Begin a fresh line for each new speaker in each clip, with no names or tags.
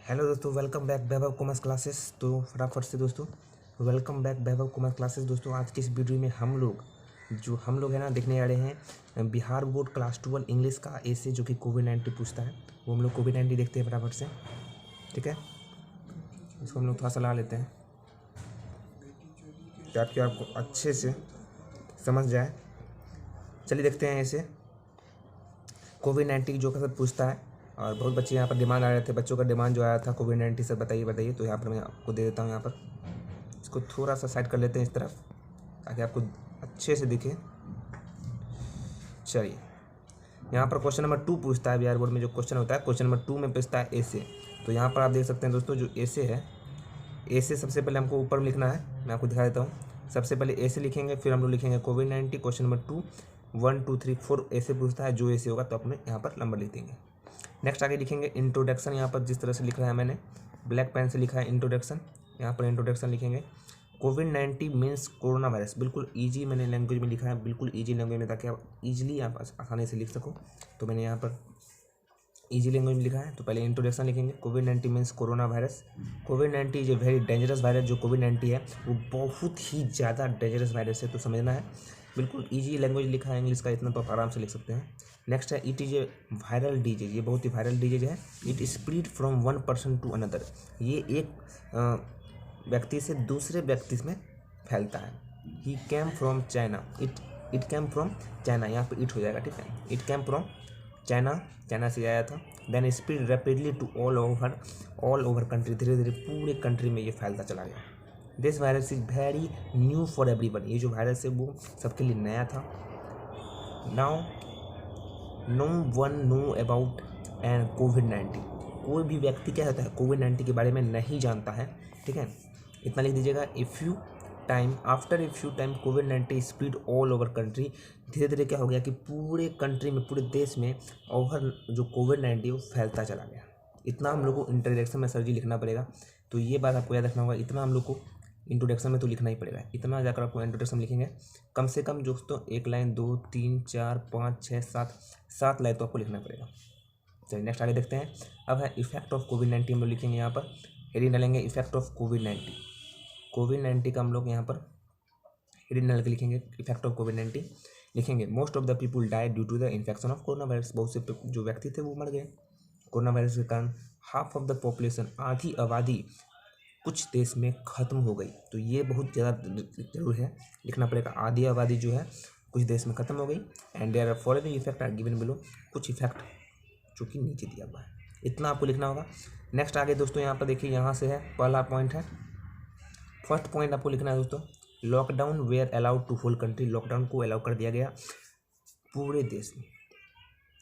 Hello दोस्तों, welcome back वैभव commerce classes. तो फटाफट से दोस्तों वेलकम बैक वैभव कॉमर्स क्लासेस। दोस्तों आज की इस वीडियो में हम लोग है ना देखने आ रहे हैं बिहार बोर्ड क्लास 12 इंग्लिश का ऐसे जो कि कोविड-19 पूछता है। वो हम लोग कोविड-19 देखते हैं फटाफट से, ठीक है। इसको हम लोग थोड़ा सलाह लेते हैं ताकि आपको अच्छे से समझ जाए। चलिए देखते हैं ऐसे कोविड-19 जो का सब पूछता है। और बहुत बच्चे यहाँ पर डिमांड आ रहे थे, बच्चों का डिमांड जो आया था कोविड-19 से बताइए। तो यहाँ पर मैं आपको दे देता हूँ। यहाँ पर इसको थोड़ा सा साइड कर लेते हैं इस तरफ ताकि आपको अच्छे से दिखे। चलिए यहाँ पर क्वेश्चन नंबर 2 पूछता है। बिहार बोर्ड में जो क्वेश्चन होता है क्वेश्चन नंबर 2 में पूछता है ऐसे। तो यहाँ पर आप देख सकते हैं दोस्तों, जो ऐसे है, ऐसे सबसे पहले हमको ऊपर में लिखना है। मैं आपको दिखा देता हूँ। सबसे पहले ऐसे लिखेंगे, फिर हम लोग लिखेंगे कोविड-19 क्वेश्चन नंबर 2 1 2 3 4 ऐसे पूछता है। जो ऐसे होगा तो अपने यहाँ पर नंबर लिख देंगे। नेक्स्ट आगे लिखेंगे इंट्रोडक्शन। यहाँ पर जिस तरह से लिख रहा है मैंने ब्लैक पेन से लिखा है इंट्रोडक्शन। यहाँ पर इंट्रोडक्शन लिखेंगे। कोविड-19 मीन्स कोरोना वायरस। बिल्कुल ईजी मैंने लैंग्वेज में लिखा है, बिल्कुल ईजी लैंग्वेज में, ताकि आप ईजिली आप आसानी से लिख सको। तो मैंने यहाँ पर ईजी लैंग्वेज में लिखा है। तो पहले इंट्रोडक्शन लिखेंगे। कोविड-19 means corona virus. Covid is a very dangerous virus. जो कोविड-19 है वो बहुत ही ज़्यादा डेंजरस वायरस है, तो समझना है। बिल्कुल ईजी लैंग्वेज लिखा है इंग्लिश का, इतना तो आप आराम से लिख सकते हैं। नेक्स्ट है it is a viral disease. ये बहुत ही वायरल डिजीज है। It spread from one person to another. ये एक व्यक्ति से दूसरे व्यक्ति में फैलता है। He came from China. It came from China. यहाँ पे इट हो जाएगा, ठीक है। इट कैम फ्रॉम चाइना से आया था। Then spread rapidly to all over country. धीरे धीरे पूरे कंट्री में ये फैलता चला गया। This virus is very new for everyone. ये जो वायरस है वो सबके लिए नया था। Now no one know about and कोविड-19। कोई भी व्यक्ति क्या होता है कोविड-19 के बारे में नहीं जानता है, ठीक है। इतना लिख दीजिएगा। After a few time covid spread all over country. धीरे धीरे क्या हो गया कि पूरे कंट्री में, पूरे देश में ओवर जो कोविड-19 वो फैलता चला गया। इतना हम लोग को इंट्रोडक्शन में सर जी लिखना पड़ेगा। तो ये बात आपको याद रखना होगा। इतना हम लोग को इंट्रोडक्शन में तो लिखना ही पड़ेगा। इतना जाकर आपको इंट्रोडक्शन लिखेंगे। कम से कम दोस्तों 1 लाइन 2 3 4 5 6 7 लाइन तो आपको लिखना पड़ेगा। चलिए नेक्स्ट आगे देखते हैं। अब है इफेक्ट ऑफ कोविड-19। हम लोग लिखेंगे यहाँ पर हेडिंग डालेंगे इफेक्ट ऑफ कोविड-19 का हम लोग यहाँ पर हेडिंग डाल के लिखेंगे इफेक्ट ऑफ कोविड-19 लिखेंगे। Most of the people died due to the infection of corona virus. बहुत से जो व्यक्ति थे वो मर गए कोरोना वायरस के कारण। हाफ ऑफ द पॉपुलेशन, आधी आबादी कुछ देश में ख़त्म हो गई। तो ये बहुत ज़्यादा जरूर है, लिखना पड़ेगा। आधी आबादी जो है कुछ देश में ख़त्म हो गई। And there are following effect are given below. कुछ इफेक्ट जो कि नीचे दिया हुआ है, इतना आपको लिखना होगा। नेक्स्ट आगे दोस्तों यहाँ पर देखिए, यहाँ से है पहला पॉइंट है। फर्स्ट पॉइंट आपको लिखना है दोस्तों, lockdown were allowed to whole country. Lockdown को अलाउ कर दिया गया पूरे देश में।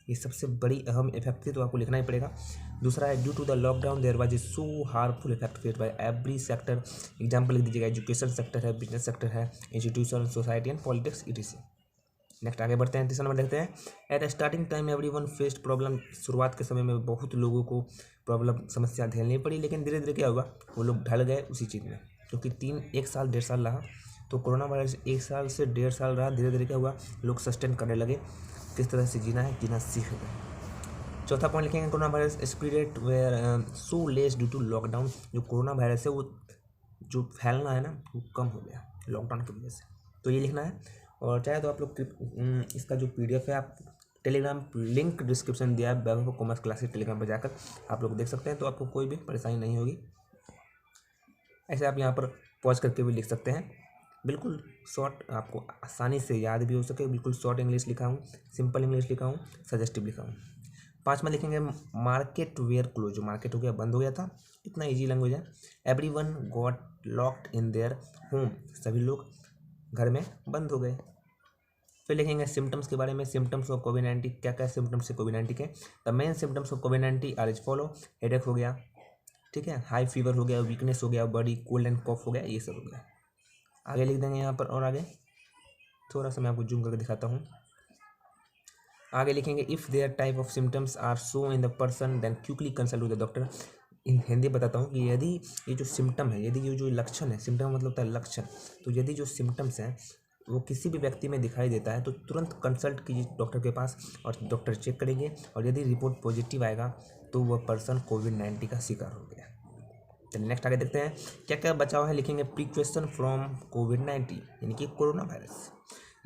ये सबसे बड़ी अहम इफेक्ट थी, तो आपको लिखना ही पड़ेगा। दूसरा है due to the lockdown there was a so harmful effect faced by every sector. Example लिख दीजिएगा। एजुकेशन सेक्टर है, बिजनेस सेक्टर है, institution, society and politics, etc. Next आगे बढ़ते हैं। तीसरा नंबर देखते हैं। At starting time everyone faced problem. शुरुआत के समय में बहुत लोगों को प्रॉब्लम, समस्या झेलनी पड़ी, लेकिन धीरे धीरे क्या हुआ, वो लोग ढल गए उसी चीज़ में। क्योंकि 1 साल 1.5 साल रहा, तो कोरोना वायरस 1 साल से 1.5 साल रहा। धीरे धीरे क्या हुआ, लोग सस्टेन करने लगे, किस तरह से जीना है, जीना सीख गए। चौथा पॉइंट लिखेंगे corona virus spread were so less due to lockdown. जो कोरोना वायरस है वो जो फैलना है ना वो कम हो गया लॉकडाउन की वजह से। तो ये लिखना है। और चाहे तो आप लोग इसका जो PDF है आप टेलीग्राम लिंक डिस्क्रिप्शन दिया है वैभव कॉमर्स क्लासेस टेलीग्राम पर जाकर आप लोग देख सकते हैं। तो आपको कोई भी परेशानी नहीं होगी। ऐसे आप यहाँ पर पॉज करके भी लिख सकते हैं। बिल्कुल शॉर्ट, आपको आसानी से याद भी हो सके। बिल्कुल शॉर्ट इंग्लिश लिखा हूँ, सिंपल इंग्लिश लिखा हूँ, सजेस्टिव लिखा हूँ। 5 में लिखेंगे मार्केट वेयर क्लोज। जो मार्केट हो गया, बंद हो गया था। इतना इजी लैंग्वेज है। Everyone got locked in their home. सभी लोग घर में बंद हो गए। फिर लिखेंगे सिम्टम्स के बारे में। सिम्टम्स ऑफ कोविड-19, क्या क्या सिम्टम्स है कोविड-19 के। द मेन सिम्टम्स ऑफ कोविड-19 आर इज फॉलो। हेडेक हो गया, ठीक है, हाई फीवर हो गया, वीकनेस हो गया, बॉडी कोल्ड एंड कॉफ हो गया, ये सब हो गया। आगे लिख देंगे यहाँ पर। और आगे थोड़ा सा मैं आपको जूम करके दिखाता हूँ। आगे लिखेंगे if there type of symptoms are so in the person then quickly consult with the doctor. In Hindi बताता हूँ कि यदि ये जो सिम्टम है, यदि ये जो लक्षण है, सिम्टम मतलब होता है लक्षण, तो यदि जो सिम्टम्स हैं वो किसी भी व्यक्ति में दिखाई देता है तो तुरंत कंसल्ट कीजिए डॉक्टर के पास और डॉक्टर चेक करेंगे, और यदि रिपोर्ट पॉजिटिव आएगा तो वह पर्सन कोविड-19 का शिकार हो गया। चलिए नेक्स्ट आगे देखते हैं क्या क्या बचाव है। लिखेंगे प्रिकॉशन फ्रॉम कोविड-19 यानी कि corona virus.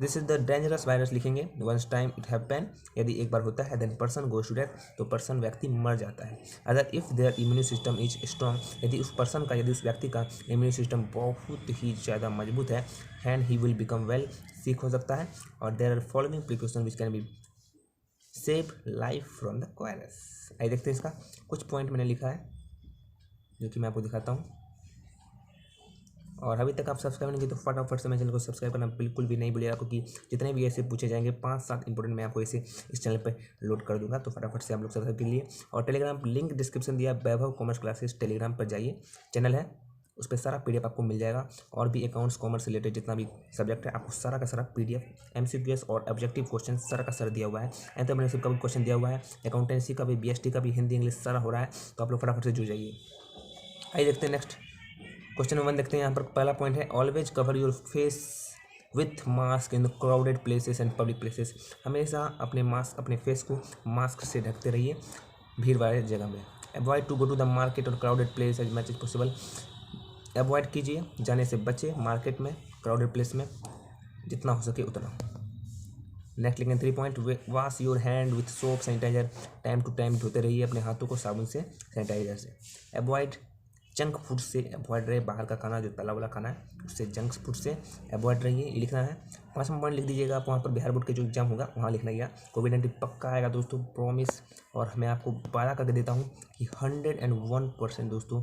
This is the dangerous virus लिखेंगे वंस टाइम इट हैपन, यदि एक बार होता है then person goes to death, तो पर्सन व्यक्ति मर जाता है। Other if their immune system is strong, यदि उस व्यक्ति का इम्यून सिस्टम बहुत ही ज़्यादा मजबूत है, and he will become well, ठीक हो सकता है। और there are following precaution which can be save life from the virus. आइए देखते हैं इसका कुछ पॉइंट मैंने लिखा है जो कि मैं आपको दिखाता हूँ। और अभी तक आप सब्सक्राइब नहीं किए तो फटाफट से मेरे चैनल को सब्सक्राइब करना बिल्कुल भी नहीं भूलिएगा, क्योंकि जितने भी ऐसे पूछे जाएंगे 5-7 इंपॉर्टेंट मैं आपको ऐसे इस चैनल पे लोड कर दूंगा, तो फटाफट से आप लोग सब्सक्राइब कर लिए। और टेलीग्राम लिंक डिस्क्रिप्शन दिया, वैभव कॉमर्स क्लासेस टेलीग्राम पर जाइए, चैनल है उस पर सारा PDF आपको मिल जाएगा। और भी अकाउंट्स कॉमर्स से रिलेटेड जितना भी सब्जेक्ट है आपको सारा का सारा PDF MCQs और ऑब्जेक्टिव क्वेश्चन सारा का सारा दिया हुआ है। एंटरप्रेन्योरशिप का भी क्वेश्चन दिया हुआ है, अकाउंटेंसी का भी, BST का भी, हिंदी इंग्लिश सारा हो रहा है, तो आप लोग फटाफट से जुड़ जाइए। आइए देखते हैं नेक्स्ट क्वेश्चन नंबर 1 देखते हैं। यहाँ पर पहला पॉइंट है always cover your face with mask in the crowded places and public places. हमेशा अपने फेस को मास्क से ढकते रहिए भीड़ वाले जगह में। Avoid to go to the market और crowded place as much as possible. Avoid कीजिए, जाने से बचे मार्केट में, क्राउडेड प्लेस में जितना हो सके उतना। नेक्स्ट लिखेंगे 3 point wash your hand with soap sanitiser. Time to time धोते रहिए अपने हाथों को साबुन से, सैनिटाइजर से। अवॉइड जंक फूड से अवॉइड रहे, बाहर का खाना जो तला वाला खाना है उससे जंक फूड से अवॉइड रहिए, ये लिखना है। 5वां पॉइंट लिख दीजिएगा आप वहाँ पर बिहार बोर्ड के जो एग्जाम होगा वहाँ लिखना ही। कोविड-19 पक्का आएगा दोस्तों, प्रॉमिस। और मैं आपको वादा करके देता हूँ कि 101% दोस्तों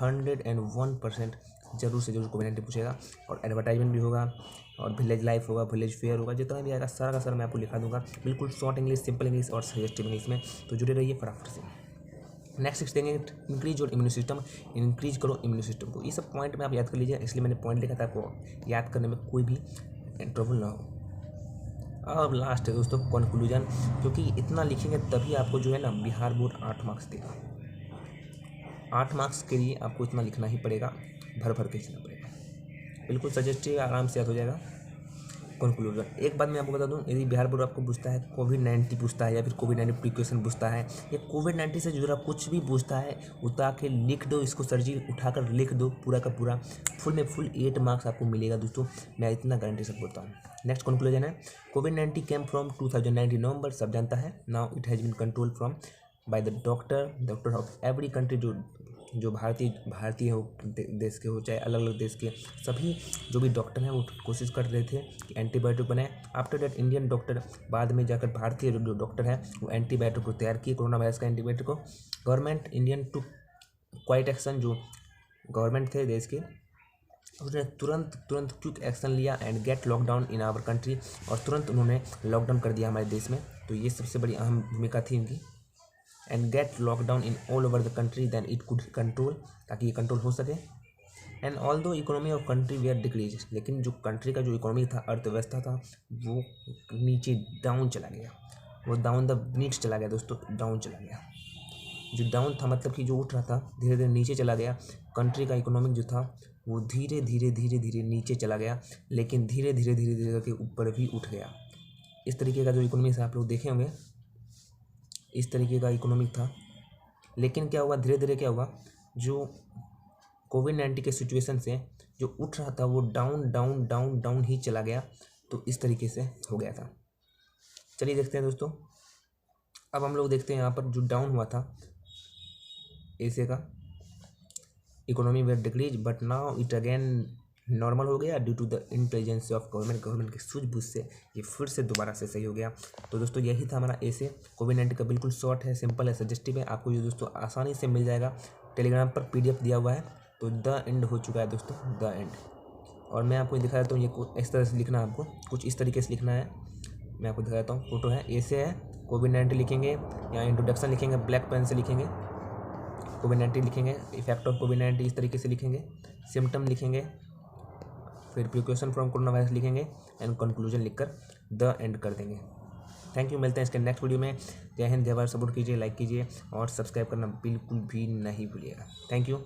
101% जरूर से जरूर कोविड-19 पूछेगा। और एडवर्टाइजमेंट भी होगा और विलेज लाइफ होगा, विलेज फेयर होगा, जितना भी आएगा सारा का सारा मैं आपको लिखा दूंगा, बिल्कुल शॉर्ट इंग्लिश, सिंपल इंग्लिश और सजेस्टिव इंग्लिश में, तो जुड़े रहिए फटाफट से। नेक्स्ट देंगे इंक्रीज और इम्यून सिस्टम, इंक्रीज करो इम्यून सिस्टम को। ये सब पॉइंट में आप याद कर लीजिए, इसलिए मैंने पॉइंट लिखा था आपको याद करने में कोई भी ट्रबल ना हो। अब लास्ट है दोस्तों कंक्लूजन, क्योंकि इतना लिखेंगे तभी आपको जो है ना बिहार बोर्ड 8 मार्क्स देगा। 8 मार्क्स के लिए आपको इतना लिखना ही पड़ेगा, भर भर के लिखना पड़ेगा, बिल्कुल सजेस्टिव आराम से याद हो जाएगा। कंक्लूजन एक बात मैं आपको बता दूं, यदि बिहार बोर्ड आपको पूछता है कोविड-19 पूछता है या फिर कोविड-19 प्रिकॉशन पूछता है या कोविड-19 से जुड़ा कुछ भी पूछता है, उतार के लिख दो, इसको सर जी उठाकर लिख दो, पूरा का पूरा फुल में फुल 8 मार्क्स आपको मिलेगा दोस्तों, मैं इतना गारंटी से बोलता हूँ। नेक्स्ट कंक्लूजन है कोविड-19 केम फ्रॉम 2019 नवंबर, सब जानता है। Now it has been control from by the doctor of every country, जो भारतीय हो देश के हो चाहे अलग अलग देश के, सभी जो भी डॉक्टर हैं वो कोशिश कर रहे थे कि एंटीबायोटिक बनाए। आफ्टर दैट इंडियन डॉक्टर, बाद में जाकर भारतीय जो डॉक्टर हैं वो एंटीबायोटिक को तैयार किए, कोरोना वायरस का एंटीबायोटिक को। Government Indian to quite action, जो गवर्नमेंट थे देश के उसने तुरंत क्विक एक्शन लिया and get lockdown in our country, और तुरंत उन्होंने लॉकडाउन कर दिया हमारे देश में, तो ये सबसे बड़ी अहम भूमिका थी इनकी। And get lockdown in all over the country then it could control, ताकि ये कंट्रोल हो सके। And although economy of country were decrease, लेकिन जो कंट्री का जो इकोनॉमी था, अर्थव्यवस्था था, वो नीचे डाउन चला गया, वो डाउन द नीच चला गया दोस्तों, डाउन चला गया। जो डाउन था मतलब कि जो उठ रहा था धीरे धीरे नीचे चला गया। कंट्री का इकोनॉमिक जो था वो धीरे धीरे नीचे चला गया, लेकिन धीरे धीरे करके ऊपर भी उठ गया। इस तरीके का जो इकोनॉमिक आप लोग देखे होंगे, इस तरीके का इकोनॉमिक था। लेकिन क्या हुआ, धीरे धीरे क्या हुआ, जो कोविड-19 के सिचुएशन से जो उठ रहा था वो डाउन ही चला गया, तो इस तरीके से हो गया था। चलिए देखते हैं दोस्तों, अब हम लोग देखते हैं यहाँ पर जो डाउन हुआ था एशिया का economy were decrease, but now it again normal हो गया due to the intelligence of government की सूझबूझ से ये फिर से दोबारा से सही हो गया। तो दोस्तों यही था हमारा ऐसे कोविड-19 का, बिल्कुल शॉर्ट है, सिंपल है, सजेस्टिव है, आपको ये दोस्तों आसानी से मिल जाएगा। टेलीग्राम पर PDF दिया हुआ है, तो द एंड हो चुका है दोस्तों, द एंड। और मैं आपको दिखा देता हूँ, ये इस तरह से लिखना है, आपको कुछ इस तरीके से लिखना है। मैं आपको दिखा देता हूँ, फोटो है, ऐसे है, कोविड-19 लिखेंगे या इंट्रोडक्शन लिखेंगे, ब्लैक पेन से लिखेंगे, कोविड-19 लिखेंगे, इफेक्ट ऑफ कोविड-19 इस तरीके से लिखेंगे, सिम्टम लिखेंगे, फिर प्रिकॉशन फ्रॉम कोरोना वायरस लिखेंगे एंड कंक्लूजन लिखकर द एंड कर देंगे। थैंक यू, मिलते हैं इसके नेक्स्ट वीडियो में। जय हिंद, जय भारत, सपोर्ट कीजिए, लाइक कीजिए और सब्सक्राइब करना बिल्कुल भी नहीं भूलिएगा। Thank you.